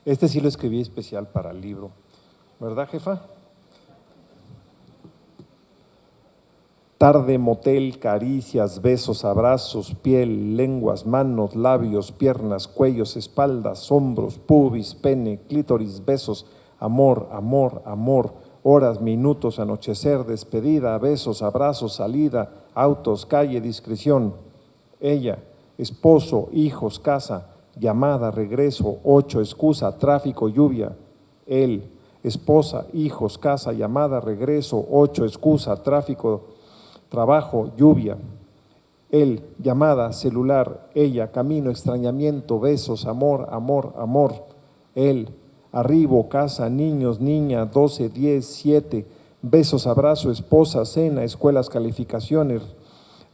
Este sí lo escribí especial para el libro, ¿verdad, jefa? Tarde, motel, caricias, besos, abrazos, piel, lenguas, manos, labios, piernas, cuellos, espaldas, hombros, pubis, pene, clítoris, besos, amor, amor, amor, horas, minutos, anochecer, despedida, besos, abrazos, salida, autos, calle, discreción. Ella, esposo, hijos, casa, llamada, regreso, 8, excusa, tráfico, lluvia. Él, esposa, hijos, casa, llamada, regreso, 8, excusa, tráfico, trabajo, lluvia. él, llamada, celular, ella, camino, extrañamiento, besos, amor, amor, amor, él, arribo, casa, niños, niña, 12, 10, 7, besos, abrazo, esposa, cena, escuelas, calificaciones,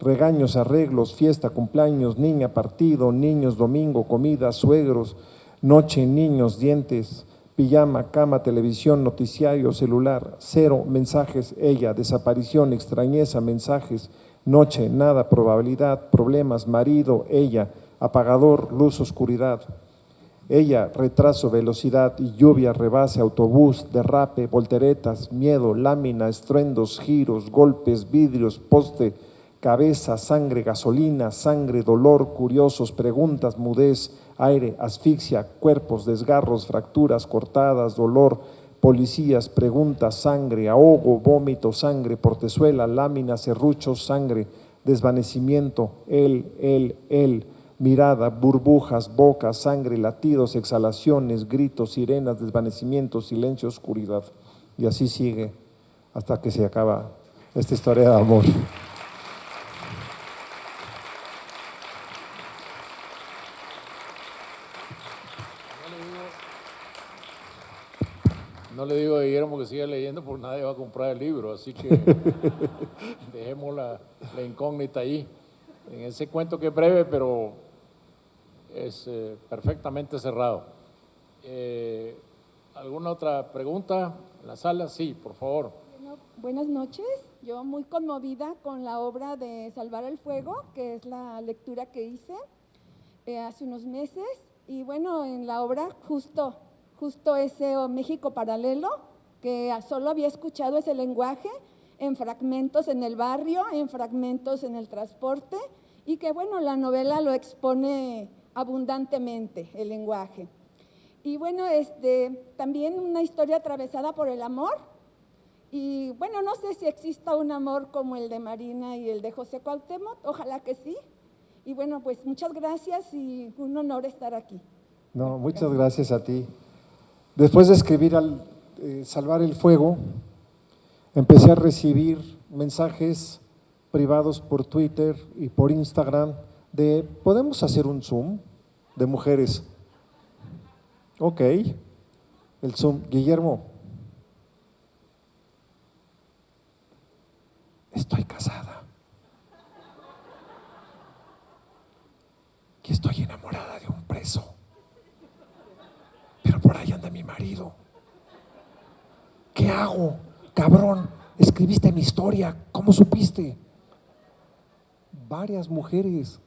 regaños, arreglos, fiesta, cumpleaños, niña, partido, niños, domingo, comida, suegros, noche, niños, dientes, pijama, cama, televisión, noticiario, celular, 0, mensajes, ella, desaparición, extrañeza, mensajes, noche, nada, probabilidad, problemas, marido, ella, apagador, luz, oscuridad. Ella, retraso, velocidad y lluvia, rebase, autobús, derrape, volteretas, miedo, lámina, estruendos, giros, golpes, vidrios, poste, cabeza, sangre, gasolina, sangre, dolor, curiosos, preguntas, mudez, aire, asfixia, cuerpos, desgarros, fracturas, cortadas, dolor, policías, preguntas, sangre, ahogo, vómito, sangre, portezuela, lámina, serruchos, sangre, desvanecimiento, él, mirada, burbujas, boca, sangre, latidos, exhalaciones, gritos, sirenas, desvanecimiento, silencio, oscuridad. Y así sigue hasta que se acaba esta historia de amor. No le digo a Guillermo que siga leyendo porque nadie va a comprar el libro, así que dejemos la incógnita ahí. En ese cuento que es breve, pero es perfectamente cerrado. ¿Alguna otra pregunta en la sala? Sí, por favor. Bueno, buenas noches. Yo muy conmovida con la obra de Salvar el Fuego, que es la lectura que hice hace unos meses. Y bueno, en la obra justo ese México paralelo, que solo había escuchado ese lenguaje en fragmentos en el barrio, en fragmentos en el transporte, y que bueno, la novela lo expone abundantemente, el lenguaje. Y bueno, también una historia atravesada por el amor, y bueno, no sé si exista un amor como el de Marina y el de José Cuauhtémoc, ojalá que sí. Y bueno, pues muchas gracias y un honor estar aquí. No, muchas gracias a ti. Después de escribir Salvar el Fuego, empecé a recibir mensajes privados por Twitter y por Instagram de ¿podemos hacer un Zoom de mujeres? Ok, el Zoom. Guillermo, estoy casada y estoy enamorada de un preso, pero por ahí anda mi marido. ¿Qué hago? Cabrón, escribiste mi historia, ¿cómo supiste? Varias mujeres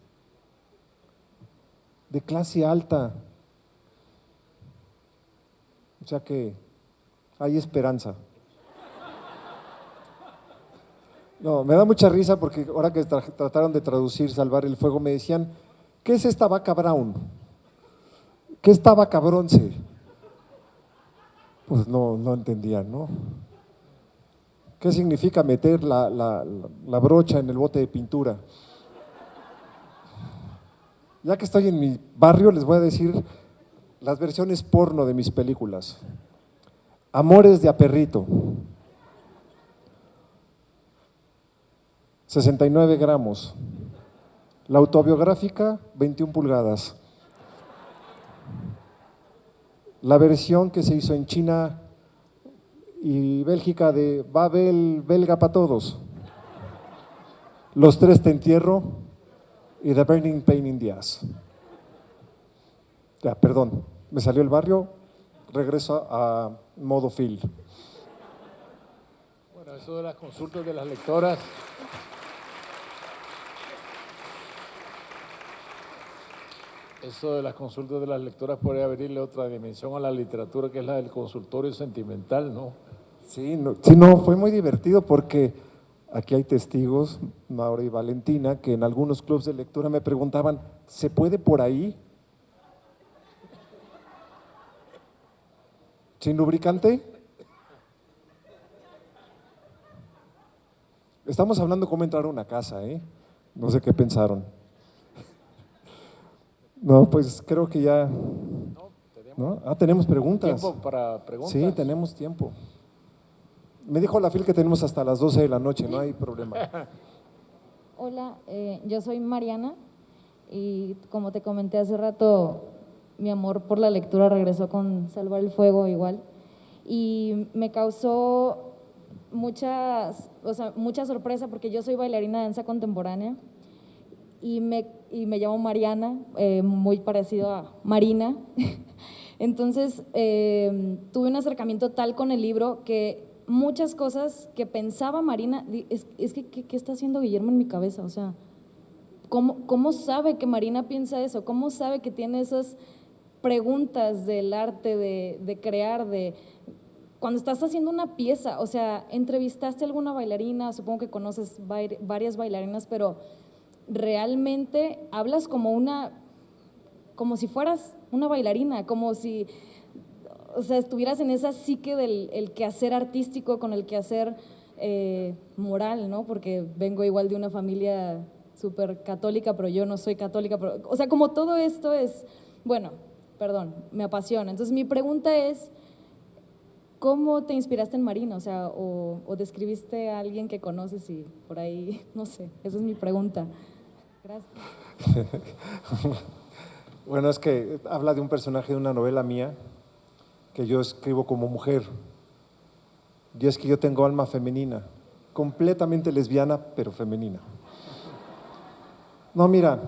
de clase alta. O sea que hay esperanza. No, me da mucha risa porque ahora que trataron de traducir Salvar el Fuego me decían, ¿qué es esta vaca brown? ¿Qué es esta vaca bronce? Pues no entendían, ¿no? ¿Qué significa meter la brocha en el bote de pintura? Ya que estoy en mi barrio, les voy a decir las versiones porno de mis películas. Amores de a perrito, 69 gramos. La autobiográfica, 21 pulgadas. La versión que se hizo en China y Bélgica de Babel belga para todos. Los 3 te entierro y The Burning Pain in the Ass. Ya, perdón, me salió el barrio, regreso a modo Phil. Bueno, eso de las consultas de las lectoras. Eso de las consultas de las lectoras puede abrirle otra dimensión a la literatura, que es la del consultorio sentimental, ¿no? Sí, no, fue muy divertido porque aquí hay testigos, Maura y Valentina, que en algunos clubes de lectura me preguntaban, ¿se puede por ahí? ¿Sin lubricante? Estamos hablando cómo entrar a una casa, ¿eh? No sé qué pensaron. No, pues creo que ya… ¿no? Tenemos preguntas. ¿Tiempo para preguntas? Sí, tenemos tiempo. Me dijo la FIL que tenemos hasta las 12 de la noche, no hay problema. Hola, yo soy Mariana y como te comenté hace rato, mi amor por la lectura regresó con Salvar el Fuego igual y me causó mucha sorpresa porque yo soy bailarina de danza contemporánea y me llamo Mariana, muy parecido a Marina. Entonces, tuve un acercamiento tal con el libro que muchas cosas que pensaba Marina, es que, ¿qué está haciendo Guillermo en mi cabeza? O sea, ¿cómo sabe que Marina piensa eso? ¿Cómo sabe que tiene esas preguntas del arte, de crear, cuando estás haciendo una pieza? O sea, entrevistaste a alguna bailarina, supongo que conoces varias bailarinas, pero realmente hablas como si fueras una bailarina, como si, o sea, estuvieras en esa psique del el quehacer artístico con el quehacer moral, ¿no? Porque vengo igual de una familia súper católica, pero yo no soy católica, o sea, como todo esto es, bueno, perdón, me apasiona. Entonces mi pregunta es, ¿cómo te inspiraste en Marina? O sea, o describiste a alguien que conoces y por ahí, no sé, esa es mi pregunta. Gracias. Bueno, es que habla de un personaje de una novela mía que yo escribo como mujer. Y es que yo tengo alma femenina, completamente lesbiana, pero femenina. No, mira,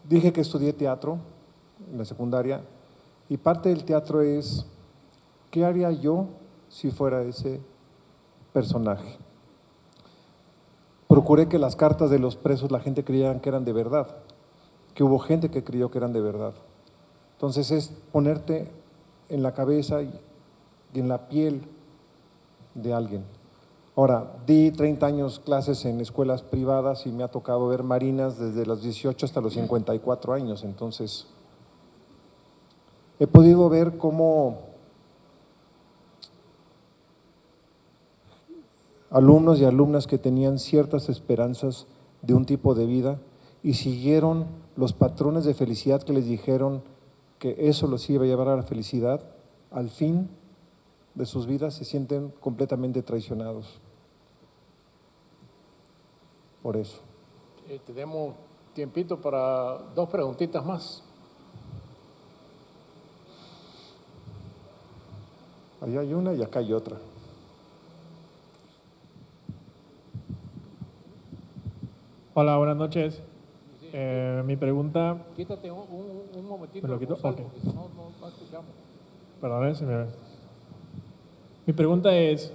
dije que estudié teatro en la secundaria y parte del teatro es, ¿qué haría yo si fuera ese personaje? Procuré que las cartas de los presos la gente creyera que eran de verdad, que hubo gente que creyó que eran de verdad. Entonces es ponerte en la cabeza y en la piel de alguien. Ahora, di 30 años clases en escuelas privadas y me ha tocado ver marinas desde los 18 hasta los 54 años, entonces he podido ver cómo alumnos y alumnas que tenían ciertas esperanzas de un tipo de vida y siguieron los patrones de felicidad que les dijeron que eso los iba a llevar a la felicidad, al fin de sus vidas se sienten completamente traicionados. Por eso. Tenemos tiempito para 2 preguntitas más. Allá hay una y acá hay otra. Hola, buenas noches. Mi pregunta… Quítate un momentito. ¿Me lo quito? Gonzalo, Ok. porque si no, no escuchamos. Perdón, Mi pregunta es,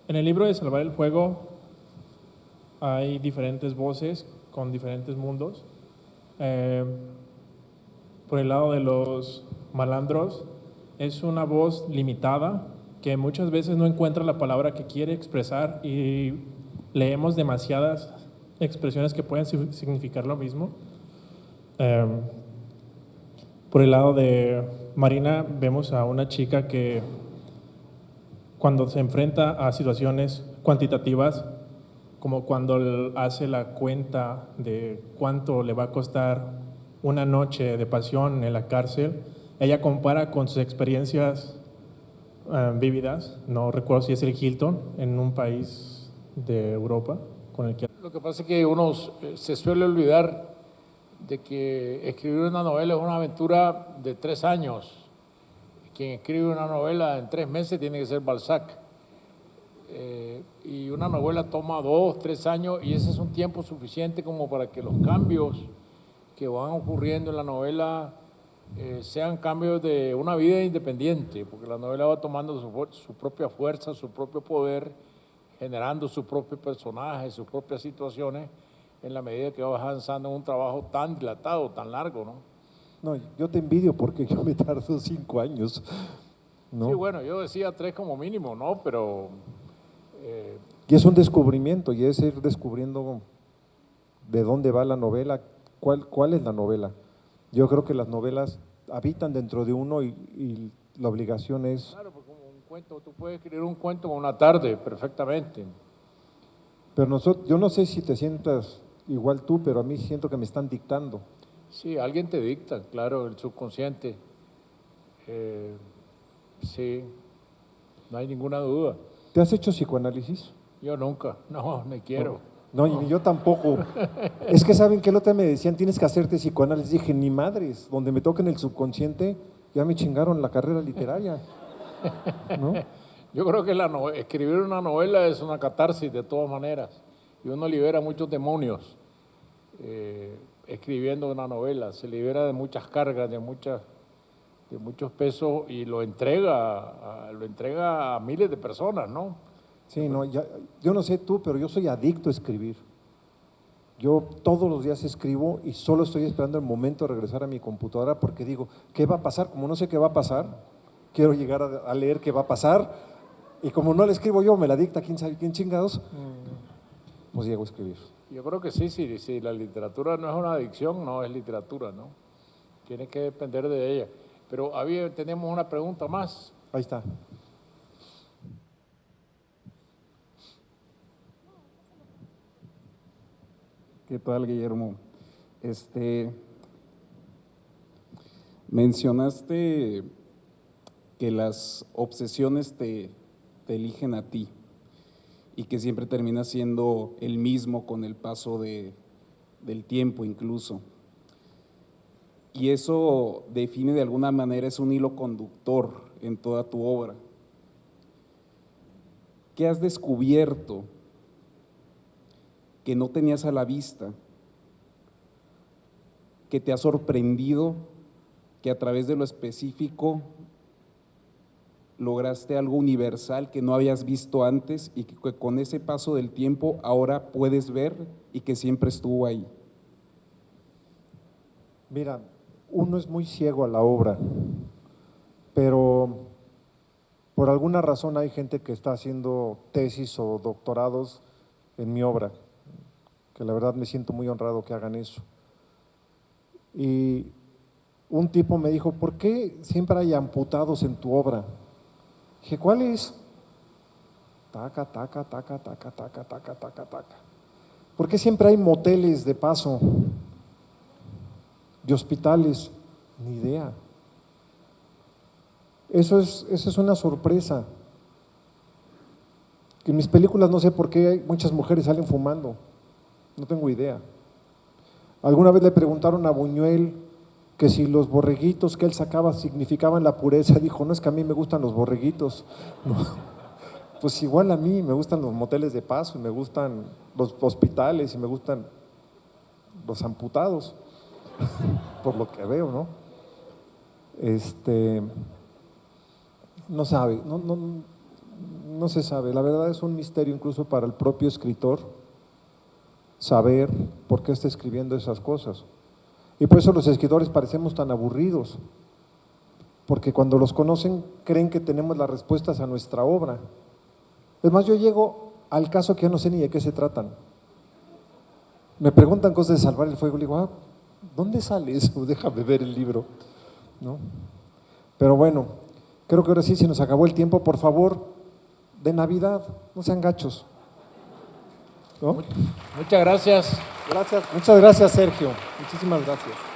en el libro de Salvar el Fuego hay diferentes voces con diferentes mundos. Por el lado de los malandros, es una voz limitada que muchas veces no encuentra la palabra que quiere expresar y leemos demasiadas expresiones que pueden significar lo mismo. Por el lado de Marina vemos a una chica que cuando se enfrenta a situaciones cuantitativas, como cuando hace la cuenta de cuánto le va a costar una noche de pasión en la cárcel, ella compara con sus experiencias vívidas, no recuerdo si es el Hilton, en un país de Europa con el que… Lo que pasa es que uno se suele olvidar de que escribir una novela es una aventura de 3 años. Quien escribe una novela en 3 meses tiene que ser Balzac. Y una novela toma 2, 3 años y ese es un tiempo suficiente como para que los cambios que van ocurriendo en la novela sean cambios de una vida independiente, porque la novela va tomando su propia fuerza, su propio poder, generando sus propios personajes, sus propias situaciones, en la medida que va avanzando en un trabajo tan dilatado, tan largo, ¿no? No, yo te envidio porque yo me tardo 5 años, ¿no? Sí, bueno, yo decía 3 como mínimo, ¿no? Pero… Y es un descubrimiento y es ir descubriendo de dónde va la novela, cuál es la novela. Yo creo que las novelas habitan dentro de uno y la obligación es… Claro, porque como un cuento, tú puedes escribir un cuento en una tarde perfectamente. Pero yo no sé si te sientas igual tú, pero a mí siento que me están dictando. Sí, alguien te dicta, claro, el subconsciente. Sí, no hay ninguna duda. ¿Te has hecho psicoanálisis? Yo nunca, no, me quiero. No, y yo tampoco. Es que saben que el otro me decían, tienes que hacerte psicoanálisis. Dije, ni madres, donde me toquen el subconsciente, ya me chingaron la carrera literaria. ¿No? Yo creo que escribir una novela es una catarsis de todas maneras y uno libera muchos demonios escribiendo una novela, se libera de muchas cargas, de muchos pesos y lo entrega a miles de personas, ¿no? Sí, no, yo no sé tú, pero yo soy adicto a escribir. Yo todos los días escribo y solo estoy esperando el momento de regresar a mi computadora porque digo, ¿qué va a pasar? Como no sé qué va a pasar, quiero llegar a leer qué va a pasar y como no la escribo yo, me la dicta quién sabe quién chingados, pues llego a escribir. Yo creo que sí, la literatura no es una adicción, no es literatura, ¿no? Tiene que depender de ella. Pero tenemos una pregunta más. Ahí está. ¿Qué tal, Guillermo? Mencionaste que las obsesiones te eligen a ti y que siempre terminas siendo el mismo con el paso del tiempo incluso. Y eso define de alguna manera, es un hilo conductor en toda tu obra. ¿Qué has descubierto que no tenías a la vista, que te ha sorprendido, que a través de lo específico lograste algo universal que no habías visto antes y que con ese paso del tiempo ahora puedes ver y que siempre estuvo ahí? Mira, uno es muy ciego a la obra, pero por alguna razón hay gente que está haciendo tesis o doctorados en mi obra, que la verdad me siento muy honrado que hagan eso. Y un tipo me dijo, ¿por qué siempre hay amputados en tu obra? Dije, ¿cuál es? Taca, taca, taca, taca, taca, taca, taca, taca. ¿Por qué siempre hay moteles de paso? De hospitales, ni idea. Eso es una sorpresa. Que en mis películas no sé por qué muchas mujeres salen fumando. No tengo idea. Alguna vez le preguntaron a Buñuel que si los borreguitos que él sacaba significaban la pureza. Dijo, no, es que a mí me gustan los borreguitos. No. Pues igual a mí me gustan los moteles de paso, y me gustan los hospitales y me gustan los amputados, por lo que veo, ¿no? No sabe, no se sabe. La verdad es un misterio incluso para el propio escritor saber por qué está escribiendo esas cosas. Y por eso los escritores parecemos tan aburridos, porque cuando los conocen creen que tenemos las respuestas a nuestra obra. Es más, yo llego al caso que ya no sé ni de qué se tratan. Me preguntan cosas de Salvar el Fuego, le digo, ¿dónde sale eso? Déjame ver el libro, ¿no? Pero bueno, creo que ahora sí se nos acabó el tiempo. Por favor, de Navidad, no sean gachos, ¿no? Muchas gracias. Gracias, muchas gracias, Sergio. Muchísimas gracias.